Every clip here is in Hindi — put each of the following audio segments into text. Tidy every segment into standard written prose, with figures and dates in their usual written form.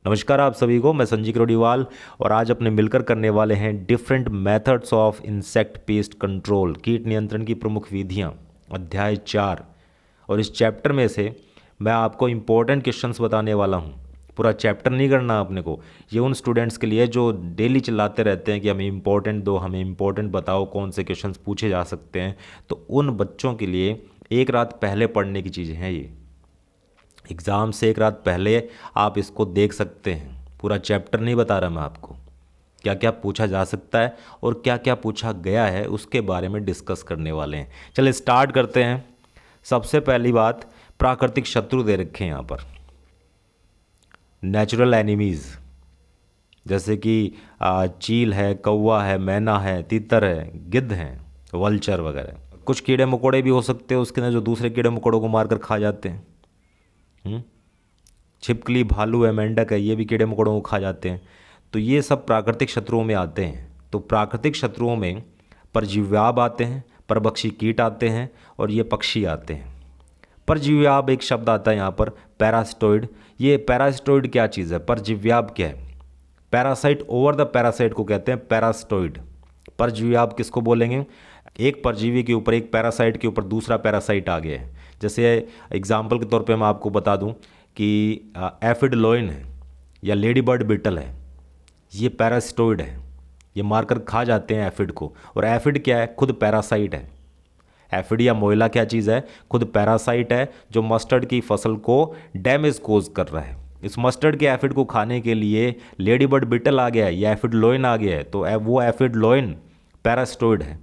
नमस्कार आप सभी को, मैं संजीव रोडीवाल और आज अपने मिलकर करने वाले हैं different methods of insect pest control, कीट नियंत्रण की प्रमुख विधियां, अध्याय 4। और इस चैप्टर में से मैं आपको इम्पोर्टेंट क्वेश्चंस बताने वाला हूं। पूरा चैप्टर नहीं करना अपने को। ये उन स्टूडेंट्स के लिए जो डेली चिल्लाते रहते हैं कि हमें इम्पोर्टेंट दो, हमें इम्पोर्टेंट बताओ, कौन से क्वेश्चंस पूछे जा सकते हैं। तो उन बच्चों के लिए एक रात पहले पढ़ने की चीज़ें हैं ये। एग्ज़ाम से एक रात पहले आप इसको देख सकते हैं। पूरा चैप्टर नहीं बता रहा मैं आपको, क्या क्या पूछा जा सकता है और क्या क्या पूछा गया है उसके बारे में डिस्कस करने वाले हैं। चलिए स्टार्ट करते हैं। सबसे पहली बात, प्राकृतिक शत्रु दे रखे हैं यहाँ पर, नेचुरल एनिमीज़, जैसे कि चील है, कौवा है, मैना है, तीतर है, गिद्ध हैं, वल्चर वगैरह। कुछ कीड़े मकोड़े भी हो सकते हैं उसके अंदर जो दूसरे कीड़े मकोड़ों को मारकर खा जाते हैं। छिपकली, भालू है, मेंढक है, ये भी कीड़े मकोड़ों को खा जाते हैं। तो ये सब प्राकृतिक शत्रुओं में आते हैं। तो प्राकृतिक शत्रुओं में परजीव्याब आते हैं, परभक्षी कीट आते हैं और ये पक्षी आते हैं। परजीव्याब एक शब्द आता है यहाँ पर, पैरासिटोइड। ये पैरासिटोइड क्या चीज़ है, परजीव्याब क्या है? पैरासाइट ओवर द पैरासाइट को कहते हैं पैरासिटोइड। परजीव्याब किसको बोलेंगे? एक परजीवी के ऊपर, एक पैरासाइट के ऊपर दूसरा पैरासाइट आ गया है। जैसे एग्जाम्पल के तौर पे मैं आपको बता दूं कि एफिड लोइन है या लेडी बर्ड बीटल है, ये पैरासिटोइड है, ये मारकर खा जाते हैं एफिड को। और एफिड क्या है? खुद पैरासाइट है। एफिड या मोइला क्या चीज़ है? खुद पैरासाइट है जो मस्टर्ड की फसल को डैमेज कोज कर रहा है। इस मस्टर्ड के एफिड को खाने के लिए लेडी बर्ड बीटल आ गया है या एफिड लोइन आ गया है, तो वो एफिड लोइन पैरासिटोइड है,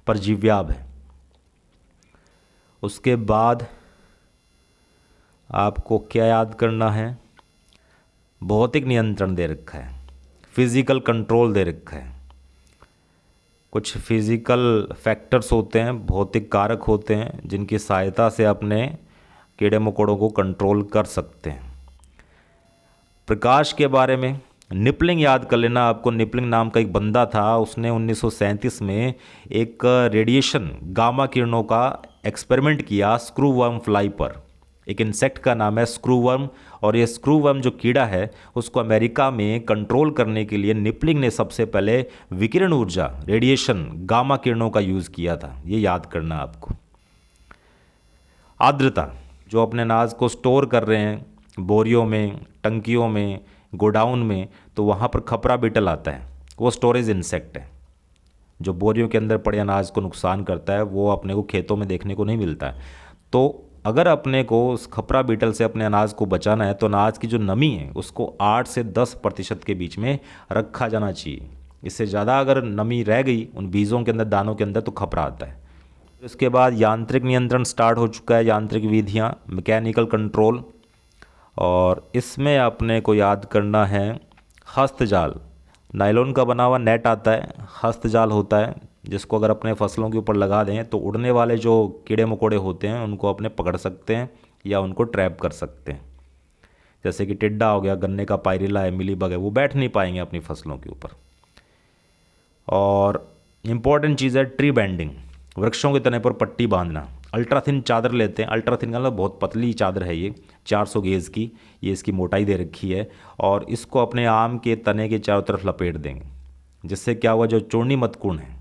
परजीव्याब है। उसके बाद आपको क्या याद करना है? भौतिक नियंत्रण दे रखा है, फिजिकल कंट्रोल दे रखा है। कुछ फिजिकल फैक्टर्स होते हैं, भौतिक कारक होते हैं जिनकी सहायता से अपने कीड़े मकोड़ों को कंट्रोल कर सकते हैं। प्रकाश के बारे में निपलिंग याद कर लेना आपको। निपलिंग नाम का एक बंदा था, उसने 1937 में एक रेडिएशन गामा किरणों का एक्सपेरिमेंट किया स्क्रू वर्म फ्लाई पर। एक इंसेक्ट का नाम है स्क्रू वर्म, और ये स्क्रू वर्म जो कीड़ा है उसको अमेरिका में कंट्रोल करने के लिए निपलिंग ने सबसे पहले विकिरण ऊर्जा, रेडिएशन, गामा किरणों का यूज़ किया था। ये याद करना आपको। आर्द्रता, जो अपने अनाज को स्टोर कर रहे हैं बोरियों में, टंकियों में, गोडाउन में, तो वहाँ पर खपरा बीटल आता है। वो स्टोरेज इंसेक्ट है जो बोरियों के अंदर पड़े अनाज को नुकसान करता है। वो अपने को खेतों में देखने को नहीं मिलता है। तो अगर अपने को उस खपरा बीटल से अपने अनाज को बचाना है तो अनाज की जो नमी है उसको 8 से 10% के बीच में रखा जाना चाहिए। इससे ज़्यादा अगर नमी रह गई उन बीजों के अंदर, दानों के अंदर, तो खपरा आता है। उसके बाद यांत्रिक नियंत्रण स्टार्ट हो चुका है, यांत्रिक विधियाँ, मैकेनिकल कंट्रोल। और इसमें अपने को याद करना है हस्तजाल। नायलॉन का बना हुआ नेट आता है, हस्तजाल होता है, जिसको अगर अपने फसलों के ऊपर लगा दें तो उड़ने वाले जो कीड़े मकोड़े होते हैं उनको अपने पकड़ सकते हैं या उनको ट्रैप कर सकते हैं। जैसे कि टिड्डा हो गया, गन्ने का पायरिला है, मिलीबग है, वो बैठ नहीं पाएंगे अपनी फसलों के ऊपर। और इम्पॉर्टेंट चीज़ है ट्री बैंडिंग, वृक्षों के तने पर पट्टी बांधना। अल्ट्राथिन चादर लेते हैं, अल्ट्राथिन का मतलब बहुत पतली चादर है ये, 400 गेज की, ये इसकी मोटाई दे रखी है। और इसको अपने आम के तने के चारों तरफ लपेट देंगे, जिससे क्या हुआ, जो चूर्णी मतकुण है,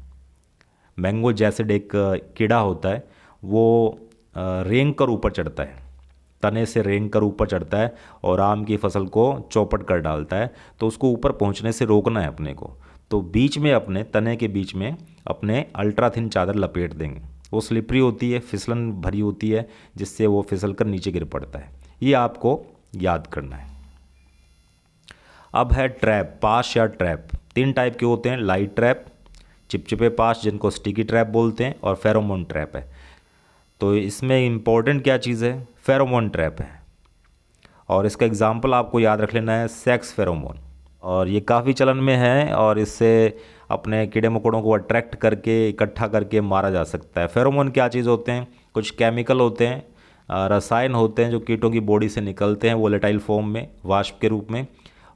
मैंगो जैसिड एक कीड़ा होता है, वो रेंग कर ऊपर चढ़ता है, तने से रेंग कर ऊपर चढ़ता है और आम की फसल को चौपट कर डालता है। तो उसको ऊपर पहुंचने से रोकना है अपने को। तो बीच में, अपने तने के बीच में अपने अल्ट्राथिन चादर लपेट देंगे। वो स्लिपरी होती है, फिसलन भरी होती है, जिससे वो फिसल कर नीचे गिर पड़ता है। ये आपको याद करना है। अब है ट्रैप, पाश या ट्रैप। 3 टाइप के होते हैं, लाइट ट्रैप, चिपचिपे पाश जिनको स्टिकी ट्रैप बोलते हैं, और फेरोमोन ट्रैप है। तो इसमें इम्पोर्टेंट क्या चीज़ है? फेरोमोन ट्रैप है। और इसका एग्जाम्पल आपको याद रख लेना है, सेक्स फेरोमोन। और ये काफ़ी चलन में है और इससे अपने कीड़े मकोड़ों को अट्रैक्ट करके, इकट्ठा करके मारा जा सकता है। फेरोमोन क्या चीज़ होते हैं? कुछ केमिकल होते हैं, रसायन होते हैं जो कीटों की बॉडी से निकलते हैं वोलेटाइल फॉर्म में, वाष्प के रूप में,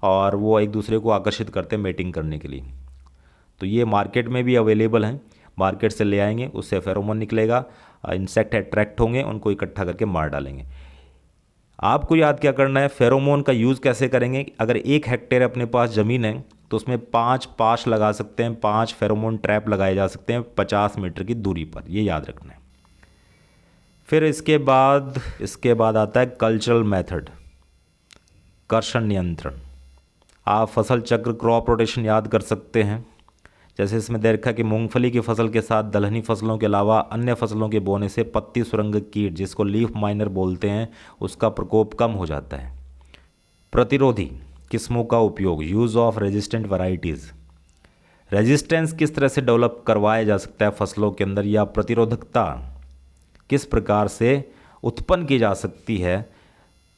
और वो एक दूसरे को आकर्षित करते हैं मेटिंग करने के लिए। तो ये मार्केट में भी अवेलेबल हैं, मार्केट से ले आएंगे, उससे फेरोमोन निकलेगा, इंसेक्ट अट्रैक्ट होंगे, उनको इकट्ठा करके मार डालेंगे। आपको याद क्या करना है, फेरोमोन का यूज़ कैसे करेंगे। अगर 1 हेक्टेयर अपने पास ज़मीन है तो उसमें 5 पाश लगा सकते हैं, 5 फेरोमोन ट्रैप लगाए जा सकते हैं 50 मीटर की दूरी पर, ये याद रखना है। फिर इसके बाद आता है कल्चरल मेथड, कर्षण नियंत्रण। आप फसल चक्र क्रॉप रोटेशन याद कर सकते हैं। जैसे इसमें दे रखा है कि मूंगफली की फसल के साथ दलहनी फसलों के अलावा अन्य फसलों के बोने से पत्ती सुरंग कीट, जिसको लीफ माइनर बोलते हैं, उसका प्रकोप कम हो जाता है। प्रतिरोधी किस्मों का उपयोग, use of resistant varieties. Resistance किस तरह से डेवलप करवाया जा सकता है फसलों के अंदर, या प्रतिरोधकता किस प्रकार से उत्पन्न की जा सकती है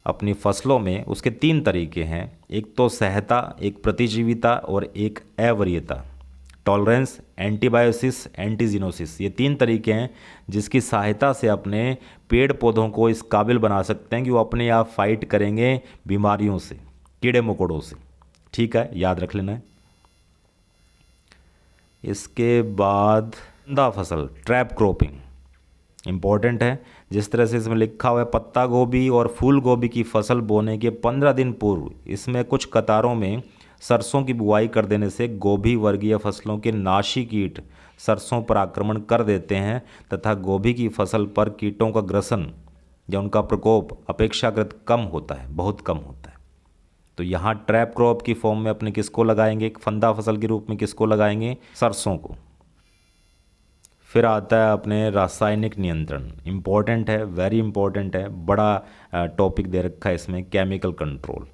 अपनी फसलों में, उसके 3 तरीके हैं। एक तो सहता, एक प्रतिजीविता और एक अवरीयता। टॉलरेंस, एंटीबायोसिस, एंटीजीनोसिस, ये 3 तरीके हैं जिसकी सहायता से अपने पेड़ पौधों को इस काबिल बना सकते हैं कि वो अपने आप फाइट करेंगे बीमारियों से, कीड़े मकोड़ों से। ठीक है, याद रख लेना है। इसके बाद फंदा फसल, ट्रैप क्रॉपिंग, इम्पॉर्टेंट है। जिस तरह से इसमें लिखा हुआ है, पत्ता गोभी और फूल गोभी की फसल बोने के 15 दिन पूर्व इसमें कुछ कतारों में सरसों की बुआई कर देने से गोभी वर्गीय फसलों के नाशी कीट सरसों पर आक्रमण कर देते हैं तथा गोभी की फसल पर कीटों का ग्रसन या उनका प्रकोप अपेक्षाकृत कम होता है, बहुत कम होता है। तो यहाँ ट्रैप क्रॉप की फॉर्म में अपने किसको लगाएंगे, एक फंदा फसल के रूप में किसको लगाएंगे, सरसों को। फिर आता है अपने रासायनिक नियंत्रण, इम्पॉर्टेंट है, वेरी इंपॉर्टेंट है, बड़ा टॉपिक दे रखा है इसमें, केमिकल कंट्रोल।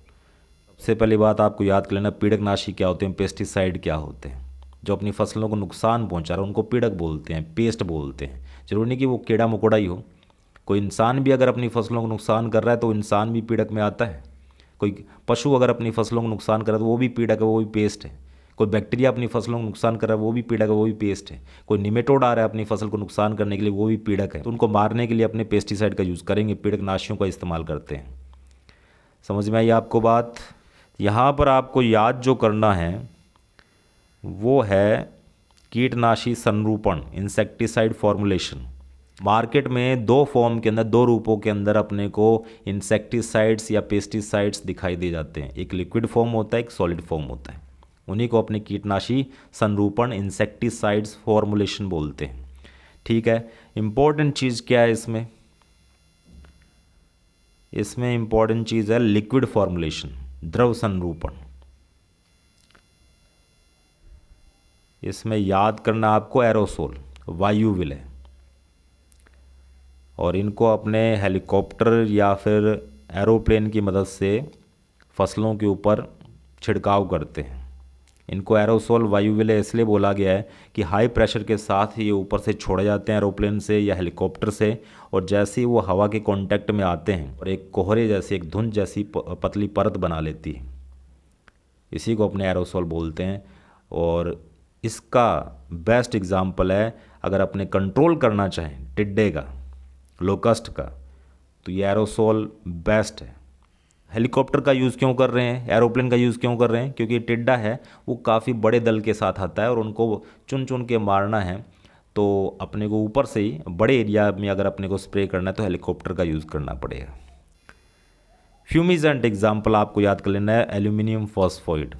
सबसे पहली बात आपको याद कर लेना, पीड़कनाशी क्या होते हैं, पेस्टिसाइड क्या होते हैं। जो अपनी फसलों को नुकसान पहुंचा रहा है उनको पीड़क बोलते हैं, पेस्ट बोलते हैं। जरूरी नहीं कि वो कीड़ा मकोड़ा ही हो, कोई इंसान भी अगर अपनी फसलों को नुकसान कर रहा है तो इंसान भी पीड़क में आता है। कोई पशु अगर अपनी फसलों को नुकसान कर रहा है तो वो भी पीड़क है, वो भी पेस्ट है। कोई बैक्टीरिया अपनी फसलों को नुकसान कर रहा है वो भी पीड़क है, वो भी पेस्ट है। कोई निमेटोड आ रहा है अपनी फसल को नुकसान करने के लिए, वो भी पीड़क है। तो उनको मारने के लिए अपने पेस्टिसाइड का यूज़ करेंगे, पीड़कनाशियों का इस्तेमाल करते हैं। समझ में आई आपको बात। यहाँ पर आपको याद जो करना है वो है कीटनाशी संरूपण, इंसेक्टिसाइड फॉर्मुलेशन। मार्केट में 2 फॉर्म के अंदर, 2 रूपों के अंदर अपने को इंसेक्टिसाइड्स या पेस्टिसाइड्स दिखाई दे जाते हैं। एक लिक्विड फॉर्म होता है, एक सॉलिड फॉर्म होता है। उन्हीं को अपने कीटनाशी संरूपण, इंसेक्टिसाइड्स फॉर्मुलेशन बोलते हैं। ठीक है, इम्पोर्टेंट चीज़ क्या है इसमें, इसमें इम्पोर्टेंट चीज़ है लिक्विड फॉर्मुलेशन, द्रव संरूपण। इसमें याद करना आपको एरोसोल, वायु विलय, और इनको अपने हेलीकॉप्टर या फिर एरोप्लेन की मदद से फसलों के ऊपर छिड़काव करते हैं। इनको एरोसोल वायु विलय इसलिए बोला गया है कि हाई प्रेशर के साथ ये ऊपर से छोड़े जाते हैं एरोप्लेन से या हेलीकॉप्टर से, और जैसे ही वो हवा के कांटेक्ट में आते हैं और एक कोहरे जैसी, एक धुंध जैसी पतली परत बना लेती है, इसी को अपने एरोसोल बोलते हैं। और इसका बेस्ट एग्जाम्पल है, अगर अपने कंट्रोल करना चाहें टिड्डे का, लोकस्ट का, तो ये एरोसोल बेस्ट है। हेलीकॉप्टर का यूज़ क्यों कर रहे हैं, एरोप्लेन का यूज़ क्यों कर रहे हैं, क्योंकि टिड्डा है वो काफ़ी बड़े दल के साथ आता है और उनको चुन चुन के मारना है, तो अपने को ऊपर से ही बड़े एरिया में अगर अपने को स्प्रे करना है तो हेलीकॉप्टर का यूज़ करना पड़ेगा। फ्यूमिजेंट एग्जाम्पल आपको याद कर लेना है, एल्यूमिनियम फॉस्फोइड।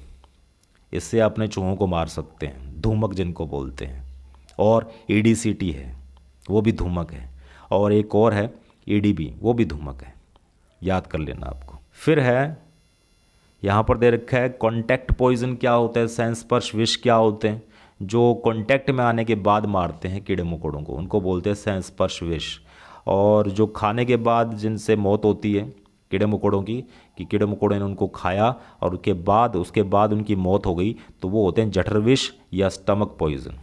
इससे अपने चूहों को मार सकते हैं, धूमक जिनको बोलते हैं। और EDCT है, वो भी धूमक है। और एक और है EDB, वो भी धूमक है, याद कर लेना आपको। फिर है यहाँ पर दे रखा है कॉन्टैक्ट पॉइजन क्या होता है, संस्पर्श विष क्या होते हैं। जो कॉन्टैक्ट में आने के बाद मारते हैं कीड़े मकोड़ों को, उनको बोलते हैं संस्पर्श विष। और जो खाने के बाद जिनसे मौत होती है कीड़े मकोड़ों की, कि कीड़े मकोड़ों ने उनको खाया और उसके बाद उनकी मौत हो गई, तो वो होते हैं जठर विष या स्टमक पॉइजन।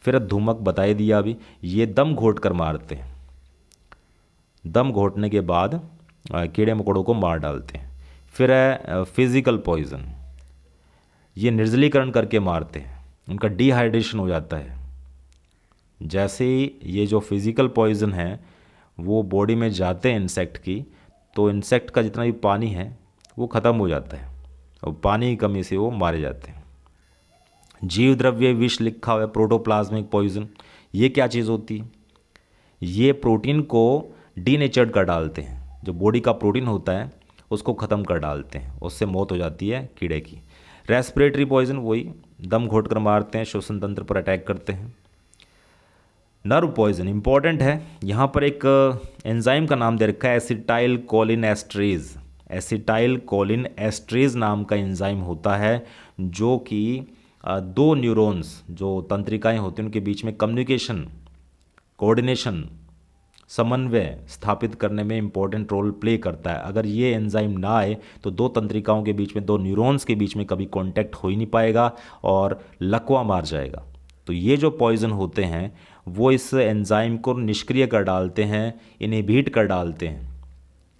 फिर धूमक बताई दिया अभी, ये दम घोट कर मारते हैं, दम घोटने के बाद कीड़े मकोड़ों को मार डालते हैं। फिर है फिजिकल पॉइजन, ये निर्जलीकरण करके मारते हैं, उनका डिहाइड्रेशन हो जाता है। जैसे ही ये जो फिजिकल पॉइजन है वो बॉडी में जाते हैं इंसेक्ट की, तो इंसेक्ट का जितना भी पानी है वो ख़त्म हो जाता है और पानी की कमी से वो मारे जाते हैं। जीव द्रव्य विष लिखा हुआ है, प्रोटोप्लाज्मिक पॉइजन। ये क्या चीज़ होती है, ये प्रोटीन को डीनेचर्ड कर डालते हैं, जो बॉडी का प्रोटीन होता है उसको ख़त्म कर डालते हैं, उससे मौत हो जाती है कीड़े की। रेस्पिरेटरी पॉइजन, वही दम घोट कर मारते हैं, श्वसन तंत्र पर अटैक करते हैं। नर्व पॉइजन इंपॉर्टेंट है, यहाँ पर एक एंजाइम का नाम दे रखा है acetyl choline esterase. Acetyl choline esterase नाम का एंजाइम होता है जो कि दो न्यूरॉन्स जो तंत्रिकाएं होती हैं उनके बीच में कम्युनिकेशन, कोऑर्डिनेशन, समन्वय स्थापित करने में इंपॉर्टेंट रोल प्ले करता है। अगर ये एंजाइम ना आए तो दो तंत्रिकाओं के बीच में, दो न्यूरॉन्स के बीच में कभी कांटेक्ट हो ही नहीं पाएगा और लकवा मार जाएगा। तो ये जो पॉइजन होते हैं वो इस एंजाइम को निष्क्रिय कर डालते हैं, इनहिबिट कर डालते हैं,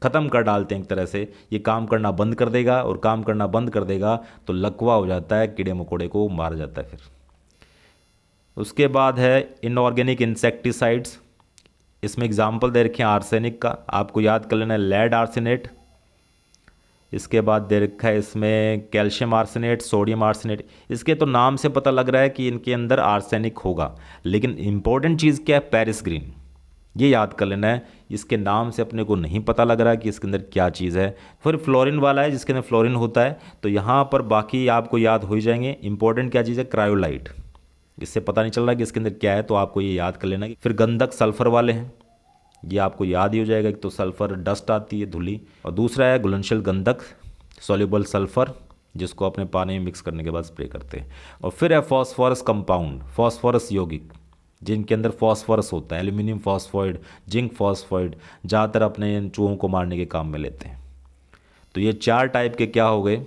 ख़त्म कर डालते हैं एक तरह से। ये काम करना बंद कर देगा और काम करना बंद कर देगा तो लकवा हो जाता है, कीड़े मकोड़े को मार जाता है। फिर उसके बाद है इनऑर्गेनिक इंसेक्टिसाइड्स। इसमें एग्जाम्पल दे रखे हैं आर्सेनिक का, आपको याद कर लेना है लेड आर्सेनेट। इसके बाद दे रखा है इसमें कैल्शियम आर्सेनेट, सोडियम आर्सेनेट। इसके तो नाम से पता लग रहा है कि इनके अंदर आर्सेनिक होगा, लेकिन इंपॉर्टेंट चीज़ क्या है, पेरिस ग्रीन, ये याद कर लेना है। इसके नाम से अपने को नहीं पता लग रहा है कि इसके अंदर क्या चीज़ है। फिर फ्लोरिन वाला है जिसके अंदर फ्लोरिन होता है, तो यहाँ पर बाकी आपको याद हो ही जाएंगे। इंपॉर्टेंट क्या चीज़ है, क्रायोलाइट, इससे पता नहीं चल रहा कि इसके अंदर क्या है, तो आपको ये याद कर लेना। फिर गंधक सल्फर वाले हैं, ये आपको याद ही हो जाएगा। एक तो सल्फर डस्ट आती है, धुली, और दूसरा है घुलनशील गंधक सॉल्युबल सल्फर, जिसको अपने पानी में मिक्स करने के बाद स्प्रे करते हैं। और फिर है फॉस्फोरस कंपाउंड, फॉस्फोरस यौगिक, जिनके अंदर फॉस्फोरस होता है, एल्यूमिनियम फॉस्फोइड, जिंक फॉस्फोइड, ज़्यादातर अपने इन चूहों को मारने के काम में लेते हैं। तो ये चार टाइप के क्या हो गए,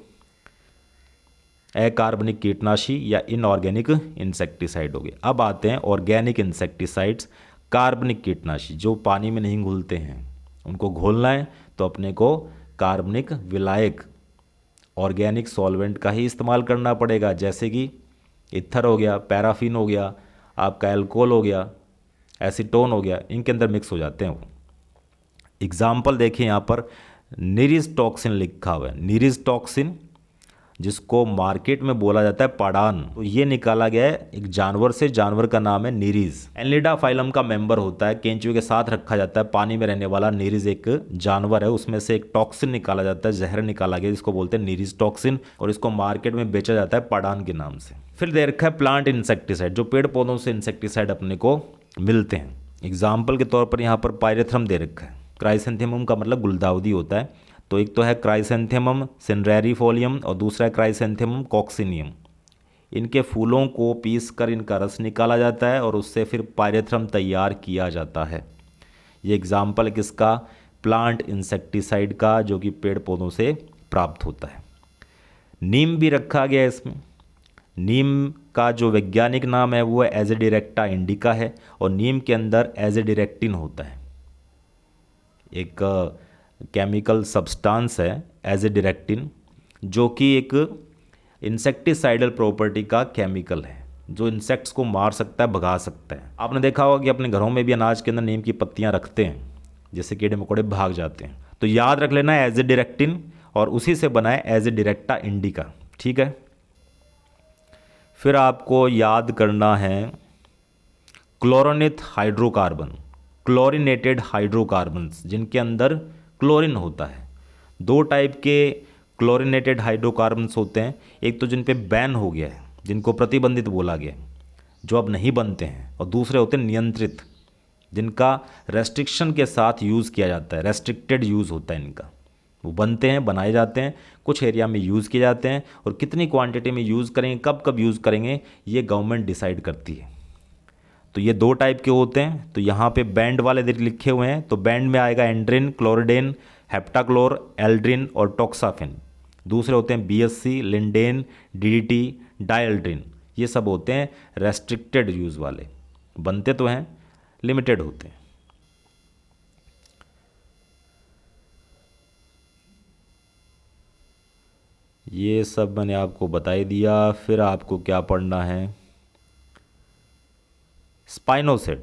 अकार्बनिक कीटनाशी या इनऑर्गेनिक इंसेक्टिसाइड हो गए। अब आते हैं ऑर्गेनिक इंसेक्टिसाइड्स, कार्बनिक कीटनाशी जो पानी में नहीं घुलते हैं। उनको घोलना है तो अपने को कार्बनिक विलायक ऑर्गेनिक सॉल्वेंट का ही इस्तेमाल करना पड़ेगा, जैसे कि इथर हो गया, पैराफिन हो गया, आपका एल्कोहल हो गया, एसीटोन हो गया, इनके अंदर मिक्स हो जाते हैं वो। एग्जाम्पल देखिए यहाँ पर निरिस टॉक्सिन लिखा हुआ है, निरिस टॉक्सिन, जिसको मार्केट में बोला जाता है पाडान। तो ये निकाला गया है एक जानवर से, जानवर का नाम है निरिस। एनलिडा फाइलम का मेंबर होता है, केंचुए के साथ रखा जाता है, पानी में रहने वाला निरिस एक जानवर है। उसमें से एक टॉक्सिन निकाला जाता है, जहर निकाला गया, जिसको बोलते हैं निरिस टॉक्सिन, और इसको मार्केट में बेचा जाता है पाडान के नाम से। फिर दे रखा है प्लांट इंसेक्टिसाइड, जो पेड़ पौधों से इंसेक्टिसाइड अपने को मिलते हैं। एग्जाम्पल के तौर पर यहाँ पर पायरेथ्रम दे रखा है, क्राइसेंथेमम का मतलब गुलदाउदी होता है। तो एक तो है क्राइसेंथेमम सिनरेरिफोलियम और दूसरा है क्राइसेंथेमम कॉक्सिनियम। इनके फूलों को पीस कर इनका रस निकाला जाता है और उससे फिर पायरेथ्रम तैयार किया जाता है। ये एग्जाम्पल है किसका, प्लांट इंसेक्टिसाइड का, जो कि पेड़ पौधों से प्राप्त होता है। नीम भी रखा गया है इसमें। नीम का जो वैज्ञानिक नाम है वो एजेडिरेक्टा इंडिका है, और नीम के अंदर एजेडिरेक्टिन होता है, एक केमिकल सब्सटेंस है एजेडिरेक्टिन, जो कि एक इंसेक्टिसाइडल प्रॉपर्टी का केमिकल है, जो इंसेक्ट्स को मार सकता है, भगा सकता है। आपने देखा होगा कि अपने घरों में भी अनाज के अंदर नीम की पत्तियां रखते हैं, जिससे कीड़े मकोड़े भाग जाते हैं। तो याद रख लेना है एजेडिरेक्टिन, और उसी से बना है एजेडिरेक्टा इंडिका, ठीक है। फिर आपको याद करना है क्लोरोनित हाइड्रोकार्बन, क्लोरिनेटेड हाइड्रोकार्बन्स, जिनके अंदर क्लोरीन होता है। दो टाइप के क्लोरिनेटेड हाइड्रोकार्बन्स होते हैं, एक तो जिन पे बैन हो गया है, जिनको प्रतिबंधित बोला गया है, जो अब नहीं बनते हैं, और दूसरे होते हैं नियंत्रित, जिनका रेस्ट्रिक्शन के साथ यूज़ किया जाता है, रेस्ट्रिक्टेड यूज़ होता है इनका। वो बनते हैं, बनाए जाते हैं, कुछ एरिया में यूज़ किए जाते हैं, और कितनी क्वांटिटी में यूज़ करेंगे, कब कब यूज़ करेंगे, ये गवर्नमेंट डिसाइड करती है। तो ये दो टाइप के होते हैं। तो यहाँ पे बैंड वाले लिखे हुए हैं, तो बैंड में आएगा एंड्रिन, क्लोरिडेन, हेप्टाक्लोर, एल्ड्रिन और टॉक्साफिन। दूसरे होते हैं बीएससी, लिंडेन, डीडीटी, डायल्ड्रिन। ये सब होते हैं रेस्ट्रिक्टेड यूज़ वाले, बनते तो हैं, लिमिटेड होते हैं। ये सब मैंने आपको बता ही दिया। फिर आपको क्या पढ़ना है, स्पाइनोसेड,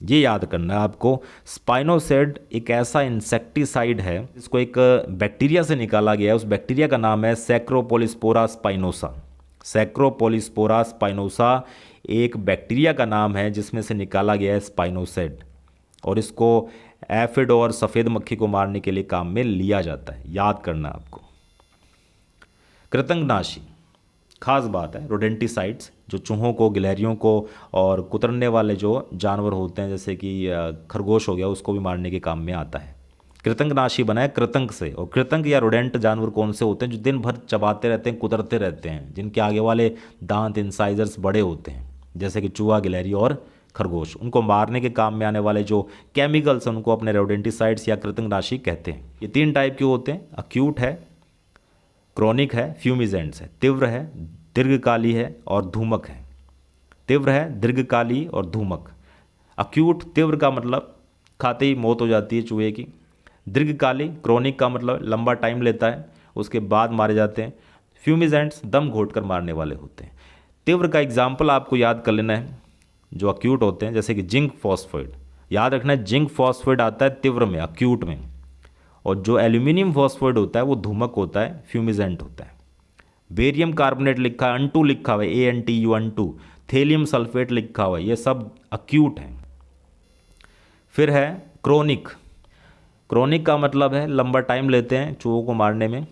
ये याद करना है आपको। स्पाइनोसेड एक ऐसा इंसेक्टिसाइड है, इसको एक बैक्टीरिया से निकाला गया है। उस बैक्टीरिया का नाम है सैक्रोपोलिस्पोरा स्पाइनोसा। सैक्रोपोलिस्पोरा स्पाइनोसा एक बैक्टीरिया का नाम है जिसमें से निकाला गया है स्पाइनोसेड, और इसको एफिड और सफ़ेद मक्खी को मारने के लिए काम में लिया जाता है, याद करना आपको। कृतंकनाशी खास बात है, रोडेंटिसाइड्स जो चूहों को, गिलहरियों को और कुतरने वाले जो जानवर होते हैं जैसे कि खरगोश हो गया, उसको भी मारने के काम में आता है। कृतंकनाशी बना है कृतंक से, और कृतंक या रोडेंट जानवर कौन से होते हैं? जो दिन भर चबाते रहते हैं, कुतरते रहते हैं, जिनके आगे वाले दांत इंसाइजर्स बड़े होते हैं, जैसे कि चूहा, गिलहरी और खरगोश। उनको मारने के काम में आने वाले जो केमिकल्स हैं उनको अपने रोडेंटिसाइड्स या कृतंकनाशी कहते हैं। ये 3 टाइप के होते हैं, अक्यूट है, क्रोनिक है, फ्यूमिजेंट्स है। तीव्र है, दीर्घकाली है और धूमक है। तीव्र है, दीर्घकाली और धूमक। अक्यूट, तीव्र का मतलब खाते ही मौत हो जाती है चूहे की। दीर्घकाली, क्रोनिक का मतलब लंबा टाइम लेता है, उसके बाद मारे जाते हैं। फ्यूमिजेंट्स दम घोट कर मारने वाले होते हैं। तीव्र का एग्जाम्पल आपको याद कर लेना है जो अक्यूट होते हैं, जैसे कि जिंक फॉस्फेट। याद रखना है, जिंक फॉस्फेट आता है तीव्र में, अक्यूट में, और जो एल्यूमिनियम फॉस्फेट होता है वो धूमक होता है, फ्यूमिजेंट होता है। बेरियम कार्बोनेट लिखा है, N2 लिखा हुआ है, ANTU। थेलियम सल्फेट लिखा हुआ है, ये सब अक्यूट हैं। फिर है क्रोनिक। क्रोनिक का मतलब है लंबा टाइम लेते हैं चूहों को मारने में,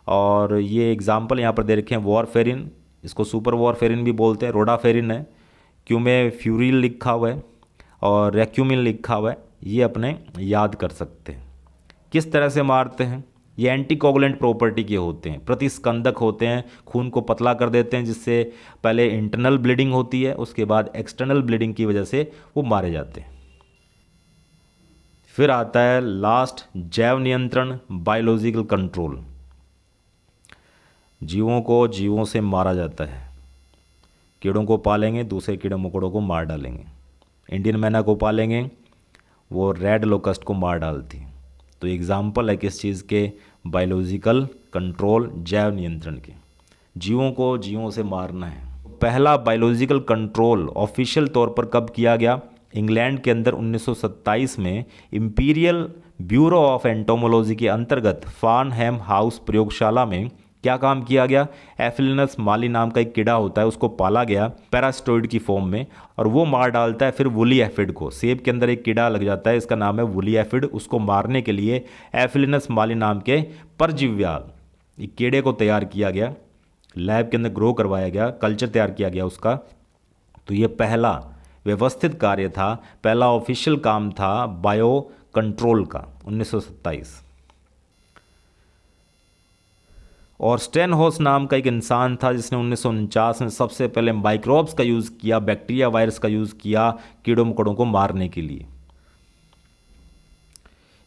और ये एग्जाम्पल यहाँ पर दे रखे हैं। वॉरफेरिन, इसको सुपर वॉरफेरिन भी बोलते हैं, रोडाफेरिन है, क्यूमेफ्यूरिल लिखा हुआ है और रेक्यूमिन लिखा हुआ है, ये अपने याद कर सकते हैं। किस तरह से मारते हैं? ये एंटीकोगुलेंट प्रॉपर्टी के होते हैं, प्रतिस्कंदक होते हैं, खून को पतला कर देते हैं, जिससे पहले इंटरनल ब्लीडिंग होती है, उसके बाद एक्सटर्नल ब्लीडिंग की वजह से वो मारे जाते हैं। फिर आता है लास्ट, जैव नियंत्रण, बायोलॉजिकल कंट्रोल। जीवों को जीवों से मारा जाता है। कीड़ों को पालेंगे, दूसरे कीड़े मकोड़ों को मार डालेंगे। इंडियन मैना को पालेंगे, वो रेड लोकस्ट को मार डालती। तो एग्जाम्पल है किस चीज़ के? बायोलॉजिकल कंट्रोल, जैव नियंत्रण के। जीवों को जीवों से मारना है। पहला बायोलॉजिकल कंट्रोल ऑफिशियल तौर पर कब किया गया? इंग्लैंड के अंदर 1927 में इंपीरियल ब्यूरो ऑफ एंटोमोलॉजी के अंतर्गत फार्नहेम हाउस प्रयोगशाला में क्या काम किया गया? एफिलिनस माली नाम का एक कीड़ा होता है, उसको पाला गया पैरास्टोइड की फॉर्म में, और वो मार डालता है फिर वुली एफिड को। सेब के अंदर एक कीड़ा लग जाता है, इसका नाम है वुली एफिड। उसको मारने के लिए एफिलिनस माली नाम के परजीव्याल एक कीड़े को तैयार किया गया, लैब के अंदर ग्रो करवाया गया, कल्चर तैयार किया गया उसका। तो ये पहला व्यवस्थित कार्य था, पहला ऑफिशियल काम था बायो कंट्रोल का, 1927। और स्टेनहोस नाम का एक इंसान था जिसने 1949 में सबसे पहले माइक्रोब्स का यूज़ किया, बैक्टीरिया वायरस का यूज़ किया कीड़ों मकोड़ों को मारने के लिए।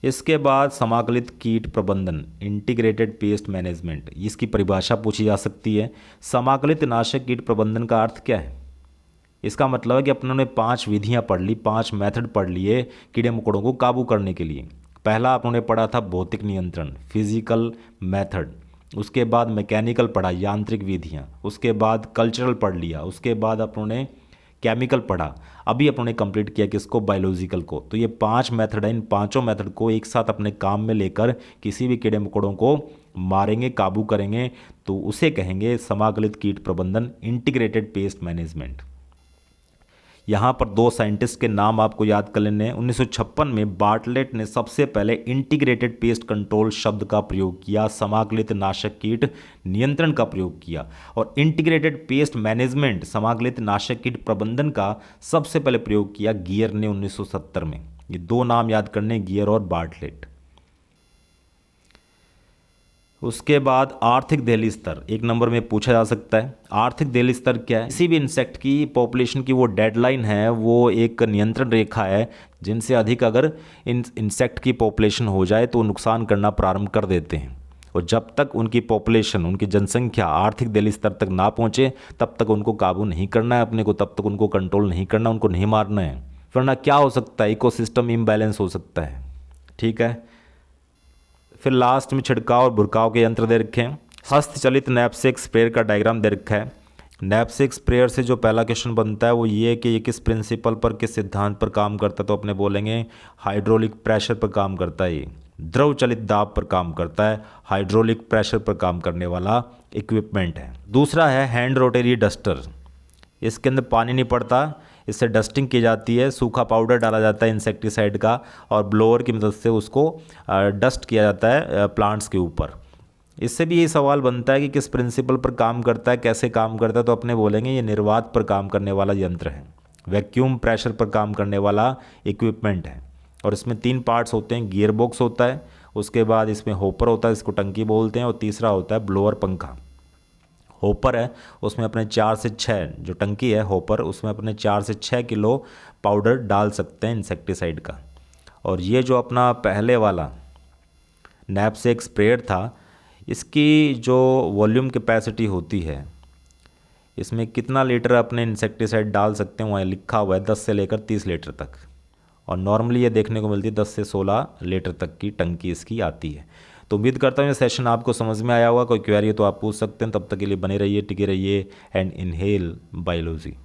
इसके बाद समाकलित कीट प्रबंधन, इंटीग्रेटेड पेस्ट मैनेजमेंट, इसकी परिभाषा पूछी जा सकती है। समाकलित नाशक कीट प्रबंधन का अर्थ क्या है? इसका मतलब है कि अपनों ने 5 विधियां पढ़ ली, 5 मेथड पढ़ लिए कीड़े मकोड़ों को काबू करने के लिए। पहला अपनों ने पढ़ा था भौतिक नियंत्रण, फिजिकल मेथड। उसके बाद मैकेनिकल पढ़ा, यांत्रिक विधियाँ। उसके बाद कल्चरल पढ़ लिया। उसके बाद अपनों ने केमिकल पढ़ा। अभी अपनों ने कंप्लीट किया किसको? बायोलॉजिकल को। तो ये 5 मेथड है, इन पांचों मेथड को एक साथ अपने काम में लेकर किसी भी कीड़े मकोड़ों को मारेंगे, काबू करेंगे, तो उसे कहेंगे समाकलित कीट प्रबंधन, इंटीग्रेटेड पेस्ट मैनेजमेंट। यहाँ पर 2 साइंटिस्ट के नाम आपको याद कर लेने हैं। 1956 में बार्टलेट ने सबसे पहले इंटीग्रेटेड पेस्ट कंट्रोल शब्द का प्रयोग किया, समाकलित नाशक कीट नियंत्रण का प्रयोग किया। और इंटीग्रेटेड पेस्ट मैनेजमेंट, समाकलित नाशक कीट प्रबंधन का सबसे पहले प्रयोग किया गियर ने 1970 में। ये 2 नाम याद करने, गियर और बार्टलेट। उसके बाद आर्थिक दहली स्तर 1 नंबर में पूछा जा सकता है। आर्थिक दहली स्तर क्या है? किसी भी इंसेक्ट की पॉपुलेशन की वो डेडलाइन है, वो एक नियंत्रण रेखा है जिनसे अधिक अगर इन इंसेक्ट की पॉपुलेशन हो जाए तो नुकसान करना प्रारंभ कर देते हैं। और जब तक उनकी पॉपुलेशन, उनकी जनसंख्या आर्थिक दहली स्तर तक ना पहुँचे तब तक उनको काबू नहीं करना है अपने को, तब तक उनको कंट्रोल नहीं करना, उनको नहीं मारना है, वरना क्या हो सकता है? इकोसिस्टम इम्बैलेंस हो सकता है। ठीक है। फिर लास्ट में छिड़काव और बुरकाव के यंत्र दे रखे हैं। हस्तचलित नैपसेक स्प्रेयर का डायग्राम दे रखा है। नैपसेक स्प्रेयर से जो पहला क्वेश्चन बनता है वो ये कि ये किस प्रिंसिपल पर, किस सिद्धांत पर काम करता है? तो अपने बोलेंगे हाइड्रोलिक प्रेशर पर काम करता है। ये द्रव चलित दाब पर काम करता है, हाइड्रोलिक प्रेशर पर काम करने वाला इक्विपमेंट है। दूसरा है हैंड रोटरी डस्टर। इसके अंदर पानी नहीं पड़ता, इससे डस्टिंग की जाती है, सूखा पाउडर डाला जाता है इंसेक्टिसाइड का और ब्लोअर की मदद से उसको डस्ट किया जाता है प्लांट्स के ऊपर। इससे भी ये सवाल बनता है कि किस प्रिंसिपल पर काम करता है, कैसे काम करता है, तो अपने बोलेंगे ये निर्वात पर काम करने वाला यंत्र है, वैक्यूम प्रेशर पर काम करने वाला इक्विपमेंट है। और इसमें 3 पार्ट्स होते हैं, गियर बॉक्स होता है, उसके बाद इसमें होपर होता है, इसको टंकी बोलते हैं, और तीसरा होता है ब्लोअर पंखा। होपर है उसमें अपने 4 से 6, जो टंकी है होपर, उसमें अपने 4 से 6 किलो पाउडर डाल सकते हैं इंसेक्टिसाइड का। और ये जो अपना पहले वाला नैपसेक स्प्रेयर था, इसकी जो वॉल्यूम कैपेसिटी होती है, इसमें कितना लीटर अपने इंसेक्टिसाइड डाल सकते हैं वहाँ लिखा हुआ है, 10 से लेकर 30 लीटर तक। और नॉर्मली ये देखने को मिलती है 10 से 16 लीटर तक की टंकी इसकी आती है। तो उम्मीद करता हूँ ये सेशन आपको समझ में आया होगा। कोई क्वेरी है तो आप पूछ सकते हैं। तब तक के लिए बने रहिए, टिके रहिए एंड इनहेल बायोलॉजी।